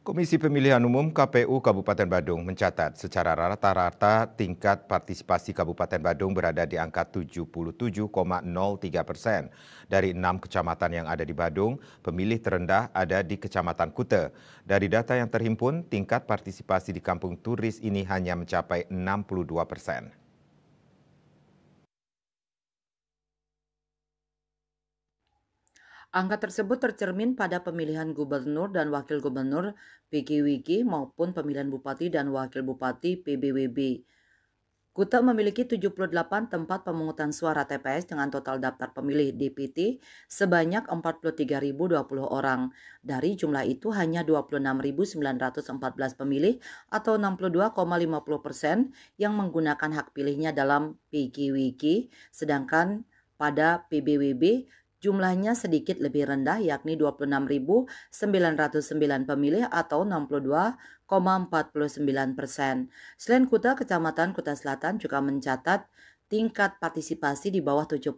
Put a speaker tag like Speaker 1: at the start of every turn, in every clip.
Speaker 1: Komisi Pemilihan Umum KPU Kabupaten Badung mencatat secara rata-rata tingkat partisipasi Kabupaten Badung berada di angka 77,03%. Dari 6 kecamatan yang ada di Badung, pemilih terendah ada di Kecamatan Kute. Dari data yang terhimpun, tingkat partisipasi di kampung turis ini hanya mencapai 62%.
Speaker 2: Angka tersebut tercermin pada pemilihan gubernur dan wakil gubernur PGWG maupun pemilihan bupati dan wakil bupati PBWB. Kuta memiliki 78 tempat pemungutan suara TPS dengan total daftar pemilih DPT sebanyak 43.020 orang. Dari jumlah itu hanya 26.914 pemilih atau 62,50% yang menggunakan hak pilihnya dalam PGWG, sedangkan pada PBWB jumlahnya sedikit lebih rendah yakni 26.909 pemilih atau 62,49%. Selain Kuta, Kecamatan Kuta Selatan juga mencatat tingkat partisipasi di bawah 70%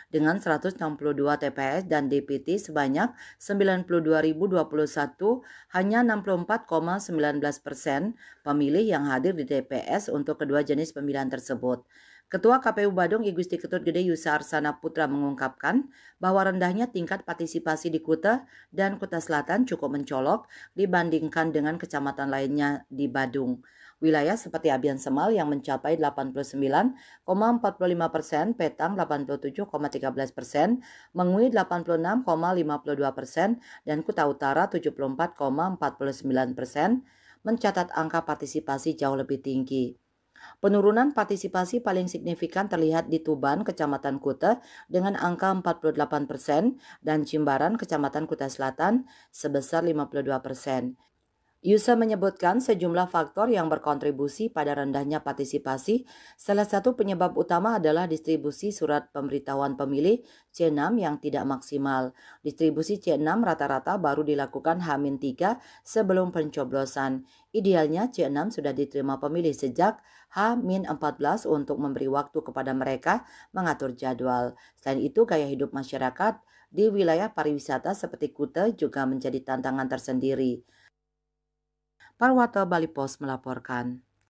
Speaker 2: dengan 162 TPS dan DPT sebanyak 92.021, hanya 64,19% pemilih yang hadir di TPS untuk kedua jenis pemilihan tersebut. Ketua KPU Badung I Gusti Ketut Gede Yusa Arsana Putra mengungkapkan bahwa rendahnya tingkat partisipasi di Kuta dan Kuta Selatan cukup mencolok dibandingkan dengan kecamatan lainnya di Badung. Wilayah seperti Abian Semal yang mencapai 89,45%, Petang 87,13%, Mengui 86,52%, dan Kuta Utara 74,49% mencatat angka partisipasi jauh lebih tinggi. Penurunan partisipasi paling signifikan terlihat di Tuban, Kecamatan Kuta dengan angka 48% dan Jimbaran, Kecamatan Kuta Selatan sebesar 52%. Yusa menyebutkan sejumlah faktor yang berkontribusi pada rendahnya partisipasi. Salah satu penyebab utama adalah distribusi surat pemberitahuan pemilih C6 yang tidak maksimal. Distribusi C6 rata-rata baru dilakukan H-3 sebelum pencoblosan. Idealnya C6 sudah diterima pemilih sejak H-14 untuk memberi waktu kepada mereka mengatur jadwal. Selain itu, gaya hidup masyarakat di wilayah pariwisata seperti Kuta juga menjadi tantangan tersendiri. Parwata Bali Pos melaporkan.